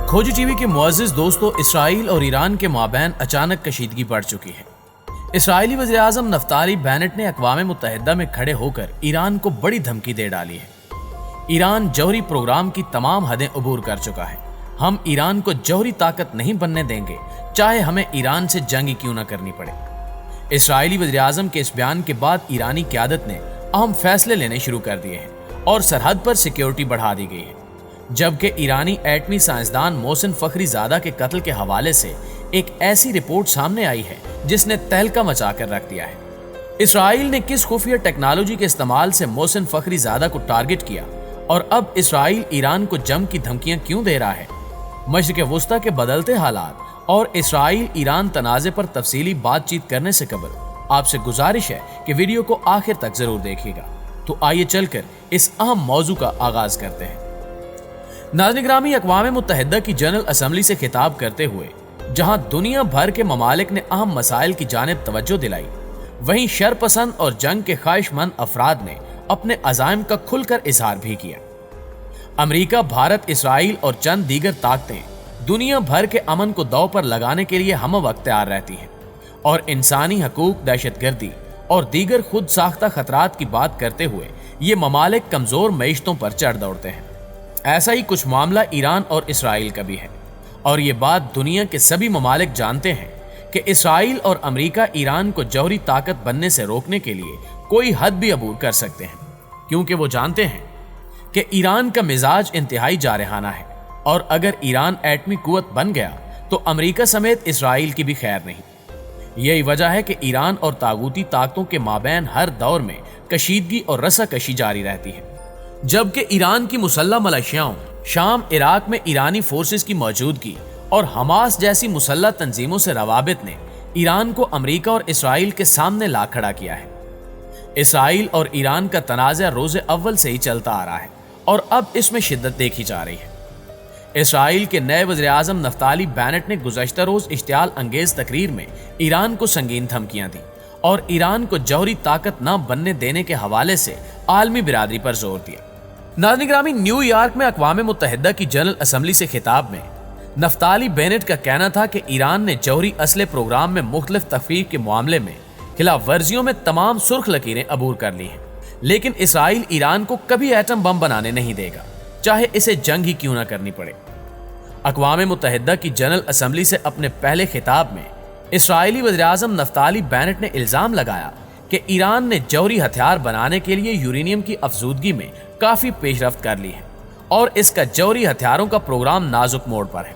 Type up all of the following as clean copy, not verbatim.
खोजी टीवी के मुअज़्ज़िज़ दोस्तों, इसराइल और ईरान के माबैन अचानक कशीदगी बढ़ चुकी है। इसराइली वज़ीर आज़म नफ्ताली बेनेट ने अक़वाम मुत्तहिदा में खड़े होकर ईरान को बड़ी धमकी दे डाली है। ईरान जौहरी प्रोग्राम की तमाम हदें अबूर कर चुका है। हम ईरान को जौहरी ताकत नहीं बनने देंगे, चाहे हमें ईरान से जंग क्यों न करनी पड़े। इसराइली वज़ीर आज़म के इस बयान के बाद ईरानी क़यादत ने अहम फैसले लेने शुरू कर दिए हैं और सरहद पर सिक्योरिटी बढ़ा दी गई है। जबकि ईरानी एटमी साइंसदान मोहसिन फ़खरीज़ादा के कत्ल के हवाले से एक ऐसी रिपोर्ट सामने आई है जिसने तहलका मचा कर रख दिया है। इसराइल ने किस खुफिया टेक्नोलॉजी के इस्तेमाल से मोहसिन फ़खरीज़ादा को टारगेट किया और अब इसराइल ईरान को जंग की धमकियां क्यों दे रहा है। मशरिक़ वस्ता के बदलते हालात और इसराइल ईरान तनाज़े पर तफसीली बातचीत करने से कबल आपसे गुजारिश है कि वीडियो को आखिर तक जरूर देखिएगा। तो आइए चलकर इस अहम मौजू का आगाज करते हैं। नाज़रीन गिरामी, अक़वाम मुत्तहिदा की जनरल असम्बली से खिताब करते हुए जहां दुनिया भर के ममालिक ने अहम मसाइल की जानिब तवज्जो दिलाई, वहीं शरपसंद और जंग के ख्वाहिशमंद अफराद ने अपने अज़ाइम का खुलकर इजहार भी किया। अमेरिका, भारत, इसराइल और चंद दीगर ताकतें दुनिया भर के अमन को दांव पर लगाने के लिए हमवक्त तैयार रहती हैं और इंसानी हकूक, दहशतगर्दी और दीगर खुद साख्ता खतरात की बात करते हुए ये ममालिक कमजोर मईशतों पर चढ़ दौड़ते हैं। ऐसा ही कुछ मामला ईरान और इसराइल का भी है और ये बात दुनिया के सभी ममालिक जानते हैं कि इसराइल और अमेरिका ईरान को जौहरी ताकत बनने से रोकने के लिए कोई हद भी अबूर कर सकते हैं, क्योंकि वो जानते हैं कि ईरान का मिजाज इंतहाई जारहाना है और अगर ईरान एटमी कुव्वत बन गया तो अमेरिका समेत इसराइल की भी खैर नहीं। यही वजह है कि ईरान और तागूती ताकतों के माबैन हर दौर में कशीदगी और रस्साकशी जारी रहती है। जबकि ईरान की मुसल्लह मलेशियाओं, शाम, इराक में ईरानी फोर्सेस की मौजूदगी और हमास जैसी मुसल्लह तंजीमों से रवाबित ने ईरान को अमेरिका और इसराइल के सामने ला खड़ा किया है। इसराइल और ईरान का तनाज़ा रोज़े अव्वल से ही चलता आ रहा है और अब इसमें शिद्दत देखी जा रही है। इसराइल के नए वज़ीर आज़म नफ्ताली बेनेट ने गुज़श्ता रोज़ इश्तियाल अंगेज़ तकरीर में ईरान को संगीन धमकियां दी और ईरान को जौहरी ताकत न बनने देने के हवाले से आलमी बिरादरी पर जोर दिया। नाज़रीन गिरामी, न्यूयॉर्क में अक़वाम मुत्तहिदा की जनरल असम्बली से खिताब में नफ्ताली बेनेट का कहना था कि ईरान ने जौहरी असले प्रोग्राम में मुख्तलिफ तखफ़ीफ के मामले में खिलाफ वर्जियों में तमाम सुर्ख लकीरें अबूर कर ली हैं, लेकिन इसराइल ईरान को कभी एटम बम बनाने नहीं देगा, चाहे इसे जंग ही क्यों न करनी पड़े। अक़वाम मुत्तहिदा की जनरल असम्बली से अपने पहले खिताब में इसराइली वज़ीर आज़म नफ्ताली बेनेट ने इल्ज़ाम लगाया कि ईरान ने जौहरी हथियार बनाने के लिए यूरेनियम की अफजूदगी में काफ़ी पेशरफ्त कर ली है और इसका जौहरी हथियारों का प्रोग्राम नाजुक मोड़ पर है।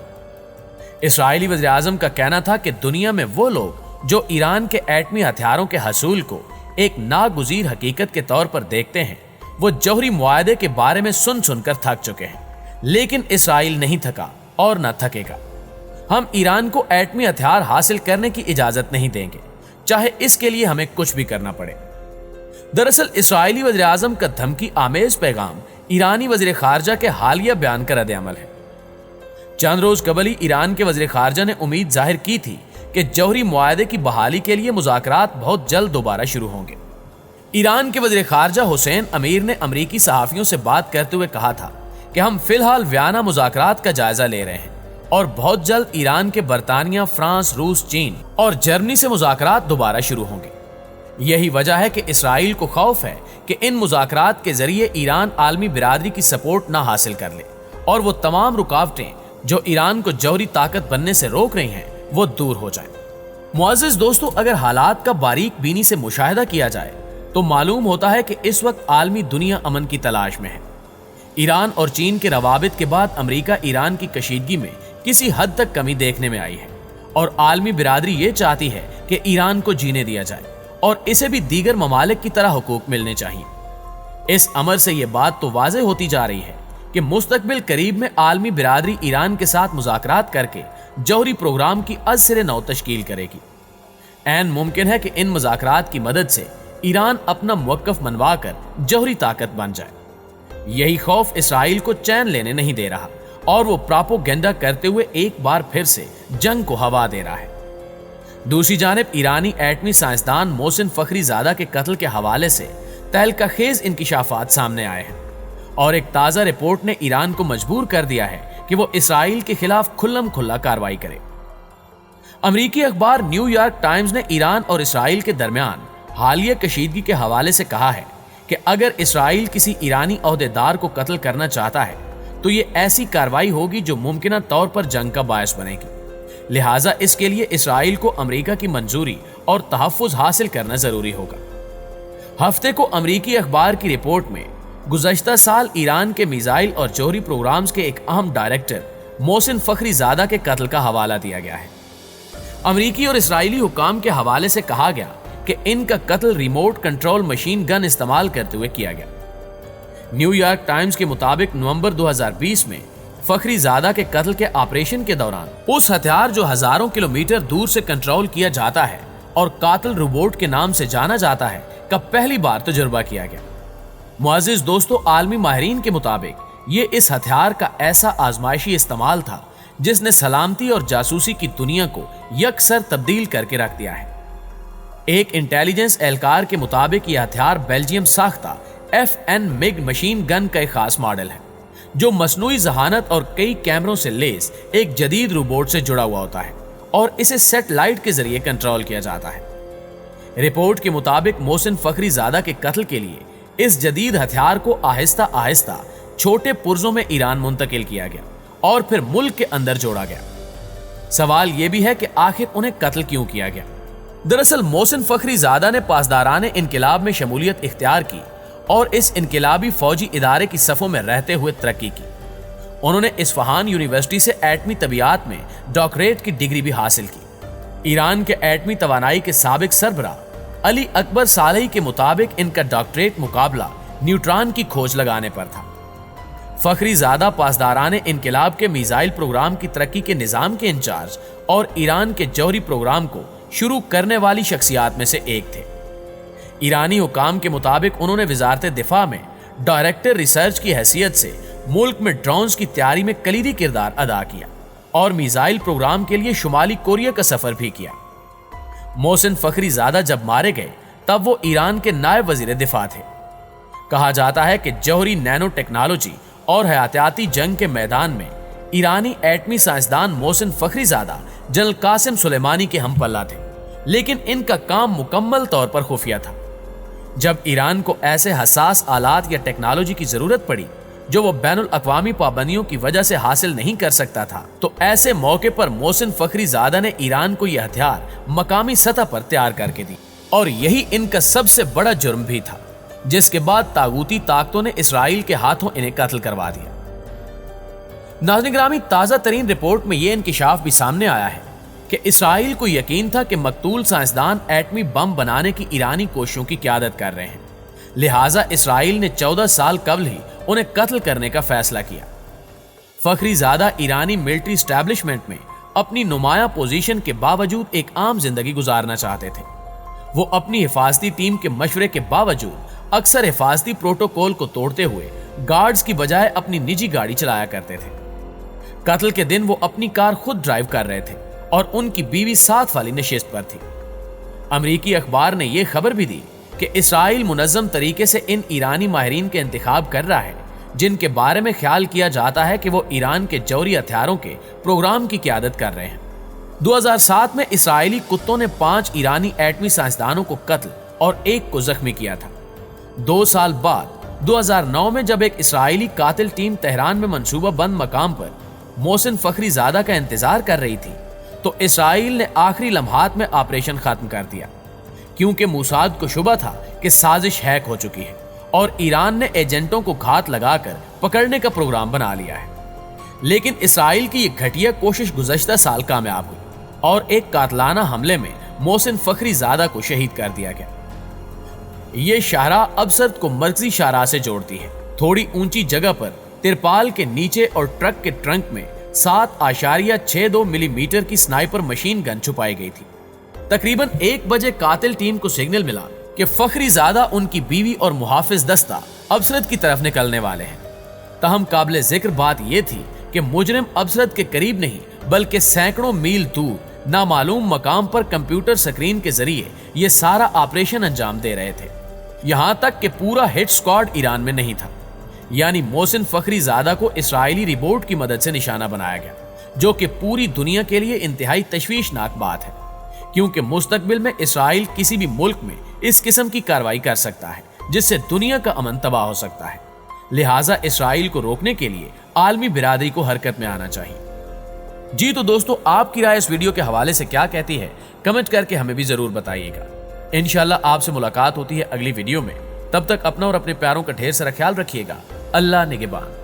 इसराइली वज़ीर आज़म का कहना था कि दुनिया में वो लोग जो ईरान के एटमी हथियारों के हसूल को एक नागुज़ीर हकीकत के तौर पर देखते हैं, वो जौहरी मुआहदे के बारे में सुन सुनकर थक चुके हैं, लेकिन इसराइल नहीं थका और न थकेगा। हम ईरान को एटमी हथियार हासिल करने की इजाज़त नहीं देंगे, चाहे इसके लिए हमें कुछ भी करना पड़े। दरअसल इसराइली वज़ीर आज़म का धमकी आमेज पैगाम ईरानी वज़ीर ख़ारजा के हालिया बयान का रद्द-ए-अमल है। चंद रोज कबल ही ईरान के वज़ीर ख़ारजा ने उम्मीद जाहिर की थी कि जौहरी मुआहदे की बहाली के लिए मुज़ाकरात बहुत जल्द दोबारा शुरू होंगे। ईरान के वज़ीर ख़ारजा हुसैन अमीर ने अमरीकी सहाफ़ियों से बात करते हुए कहा था कि हम फिलहाल वियना मुज़ाकरात का जायजा ले रहे हैं और बहुत जल्द ईरान के बरतानिया, फ्रांस, रूस, चीन और जर्मनी से मुज़ाकरात दोबारा शुरू होंगे। यही वजह है कि इसराइल को खौफ है कि इन मुज़ाकरात के जरिए ईरान आलमी बिरादरी की सपोर्ट ना हासिल कर ले और वो तमाम रुकावटें जो ईरान को जौहरी ताकत बनने से रोक रही हैं वो दूर हो जाए। मुअज़्ज़िज़ दोस्तों, अगर हालात का बारीक बीनी से मुशाहिदा किया जाए तो मालूम होता है कि इस वक्त आलमी दुनिया अमन की तलाश में है। ईरान और चीन के रवाबित के बाद अमेरिका ईरान की कशीदगी में किसी हद तक कमी देखने में आई है और आलमी बिरादरी ये चाहती है कि ईरान को जीने दिया जाए और इसे भी दीगर ममालिक की तरह हुकूक मिलने चाहिए। इस अमर से ये बात तो वाज़ेह होती जा रही है कि मुस्तकबिल करीब में आलमी बिरादरी ईरान के साथ मुज़ाकरात करके जौहरी प्रोग्राम की अज सिरे नौ तश्कील करेगी। ऐन मुमकिन है कि इन मुज़ाकरात की मदद से ईरान अपना मौक़िफ़ मनवा कर जौहरी ताकत बन जाए। यही खौफ इसराइल को चैन लेने नहीं दे रहा और वो प्रोपेगेंडा करते हुए एक बार फिर से जंग को हवा दे रहा है। दूसरी जानिब ईरानी एटमी साइंसदान मोहसिन फ़खरीज़ादा के कत्ल के हवाले से तहलकाखेज़ इंकिशाफात सामने आए हैं और एक ताज़ा रिपोर्ट ने ईरान को मजबूर कर दिया है کہ وہ اسرائیل کے خلاف کھلم کھلا کارروائی کرے۔ امریکی اخبار نیو یارک ٹائمز نے ایران اور اسرائیل کے درمیان حالیہ کشیدگی کے حوالے سے کہا ہے کہ اگر اسرائیل کسی ایرانی عہدیدار کو قتل کرنا چاہتا ہے تو یہ ایسی کارروائی ہوگی جو ممکنہ طور پر جنگ کا باعث بنے گی، لہٰذا اس کے لیے اسرائیل کو امریکہ کی منظوری اور تحفظ حاصل کرنا ضروری ہوگا۔ ہفتے کو امریکی اخبار کی رپورٹ میں گزشتہ سال ایران کے میزائل اور جوہری پروگرامز کے ایک اہم ڈائریکٹر محسن فخری زادہ کے قتل کا حوالہ دیا گیا ہے۔ امریکی اور اسرائیلی حکام کے حوالے سے کہا گیا کہ ان کا قتل ریموٹ کنٹرول مشین گن استعمال کرتے ہوئے کیا گیا۔ نیو یارک ٹائمز کے مطابق نومبر 2020 میں فخری زادہ کے قتل کے آپریشن کے دوران اس ہتھیار جو ہزاروں کلومیٹر دور سے کنٹرول کیا جاتا ہے اور قاتل روبوٹ کے نام سے جانا جاتا ہے کا پہلی بار تجربہ کیا گیا۔ معزز دوستو، عالمی ماہرین کے مطابق یہ اس ہتھیار کا ایسا آزمائشی استعمال تھا جس نے سلامتی اور جاسوسی کی دنیا کو یکسر تبدیل کر کے رکھ دیا ہے۔ ایک انٹیلیجنس اہلکار کے مطابق یہ ہتھیار بیلجیم ساختہ FN MiG مشین گن کا ایک خاص ماڈل ہے جو مصنوعی ذہانت اور کئی کیمروں سے لیس ایک جدید روبوٹ سے جڑا ہوا ہوتا ہے اور اسے سیٹلائٹ کے ذریعے کنٹرول کیا جاتا ہے۔ رپورٹ کے مطابق محسن فخری زادہ کے قتل کے لیے اس جدید ہتھیار کو آہستہ آہستہ چھوٹے پرزوں میں ایران منتقل کیا گیا اور پھر ملک کے اندر جوڑا گیا۔ سوال یہ بھی ہے کہ آخر انہیں قتل کیوں کیا گیا؟ دراصل محسن فخری زادہ نے پاسداران انقلاب میں شمولیت اختیار کی اور اس انقلابی فوجی ادارے کی صفوں میں رہتے ہوئے ترقی کی۔ انہوں نے اصفہان یونیورسٹی سے ایٹمی طبیعیات میں ڈاکٹریٹ کی ڈگری بھی حاصل کی۔ ایران کے ایٹمی توانائی کے سابق سربراہ علی اکبر صالحی کے مطابق ان کا ڈاکٹریٹ مقابلہ نیوٹران کی کھوج لگانے پر تھا۔ فخری زادہ پاسداران انقلاب کے میزائل پروگرام کی ترقی کے نظام کے انچارج اور ایران کے جوہری پروگرام کو شروع کرنے والی شخصیات میں سے ایک تھے۔ ایرانی حکام کے مطابق انہوں نے وزارت دفاع میں ڈائریکٹر ریسرچ کی حیثیت سے ملک میں ڈرونز کی تیاری میں کلیدی کردار ادا کیا اور میزائل پروگرام کے لیے شمالی کوریا کا سفر بھی کیا۔ محسن فخری زادہ جب مارے گئے تب وہ ایران کے نائب وزیر دفاع تھے۔ کہا جاتا ہے کہ جوہری نینو ٹیکنالوجی اور حیاتیاتی جنگ کے میدان میں ایرانی ایٹمی سائنسدان محسن فخری زادہ جنرل قاسم سلیمانی کے ہم پلہ تھے، لیکن ان کا کام مکمل طور پر خفیہ تھا۔ جب ایران کو ایسے حساس آلات یا ٹیکنالوجی کی ضرورت پڑی جو وہ بین الاقوامی پابندیوں کی وجہ سے حاصل نہیں کر سکتا تھا تو ایسے موقع پر محسن فخری زادہ نے ایران کو یہ ہتھیار مقامی سطح پر تیار کر کے دی، اور یہی ان کا سب سے بڑا جرم بھی تھا، جس کے بعد طاغوتی طاقتوں نے اسرائیل کے ہاتھوں انہیں قتل کروا دیا۔ ناظرین گرامی، تازہ ترین رپورٹ میں یہ انکشاف بھی سامنے آیا ہے کہ اسرائیل کو یقین تھا کہ مقتول سائنسدان ایٹمی بم بنانے کی ایرانی کوششوں کی قیادت کر رہے ہیں، لہٰذا اسرائیل نے 14 سال قبل ہی انہیں قتل کرنے کا فیصلہ کیا۔ فخری زادہ ایرانی ملٹری اسٹیبلشمنٹ میں اپنی نمایاں پوزیشن کے باوجود ایک عام زندگی گزارنا چاہتے تھے۔ وہ اپنی حفاظتی ٹیم کے مشورے کے باوجود اکثر حفاظتی پروٹوکول کو توڑتے ہوئے گارڈز کی بجائے اپنی نجی گاڑی چلایا کرتے تھے۔ قتل کے دن وہ اپنی کار خود ڈرائیو کر رہے تھے اور ان کی بیوی ساتھ والی نشست پر تھی۔ امریکی اخبار نے یہ خبر بھی دی کہ اسرائیل منظم طریقے سے ان ایرانی ماہرین کے انتخاب کر رہا ہے جن کے بارے میں خیال کیا جاتا ہے کہ وہ ایران کے جوہری ہتھیاروں کے پروگرام کی قیادت کر رہے ہیں۔ 2007 میں اسرائیلی کتوں نے 5 ایرانی ایٹمی سائنسدانوں کو قتل اور ایک کو زخمی کیا تھا۔ 2 سال بعد 2009 میں جب ایک اسرائیلی قاتل ٹیم تہران میں منصوبہ بند مقام پر محسن فخری زادہ کا انتظار کر رہی تھی تو اسرائیل نے آخری لمحات میں آپریشن ختم کر دیا، کیونکہ موساد کو شبہ تھا کہ سازش ہیک ہو چکی ہے اور ایران نے ایجنٹوں کو گھات لگا کر پکڑنے کا پروگرام بنا لیا ہے۔ لیکن اسرائیل کی یہ گھٹیا کوشش گزشتہ سال کامیاب ہوئی اور ایک قاتلانہ حملے میں محسن فخری زادہ کو شہید کر دیا گیا۔ یہ شاہراہ ابسرد کو مرکزی شاہراہ سے جوڑتی ہے۔ تھوڑی اونچی جگہ پر ترپال کے نیچے اور ٹرک کے ٹرنک میں 7.62 ملی میٹر کی سنائپر مشین گن چھپائی گئی تھی۔ تقریباً 1 بجے قاتل ٹیم کو سگنل ملا کہ فخری زادہ ان کی بیوی اور محافظ دستہ ابسرد کی طرف نکلنے والے ہیں۔ تاہم قابل ذکر بات یہ تھی کہ مجرم ابسرد کے قریب نہیں بلکہ سینکڑوں میل دور نامعلوم مقام پر کمپیوٹر سکرین کے ذریعے یہ سارا آپریشن انجام دے رہے تھے، یہاں تک کہ پورا ہٹ سکواڈ ایران میں نہیں تھا۔ यानी मोहसिन फखरी ज़ादा को इसराइली रिपोर्ट की मदद से निशाना बनाया गया, जो कि पूरी दुनिया के लिए इंतहाई तशवीशनाक बात है, क्योंकि मुस्तकबिल में इसराइल किसी भी मुल्क में इस किस्म की कार्रवाई कर सकता है जिससे दुनिया का अमन तबाह हो सकता है। लिहाजा इसराइल को रोकने के लिए आलमी बिरादरी को हरकत में आना चाहिए। जी तो दोस्तों, आपकी राय इस वीडियो के हवाले से क्या कहती है, कमेंट करके हमें भी जरूर बताइएगा। इंशाल्लाह आपसे मुलाकात होती है अगली वीडियो में। तब तक अपना और अपने प्यारों का ढेर सारा ख्याल रखिएगा। अल्लाह निगहबान।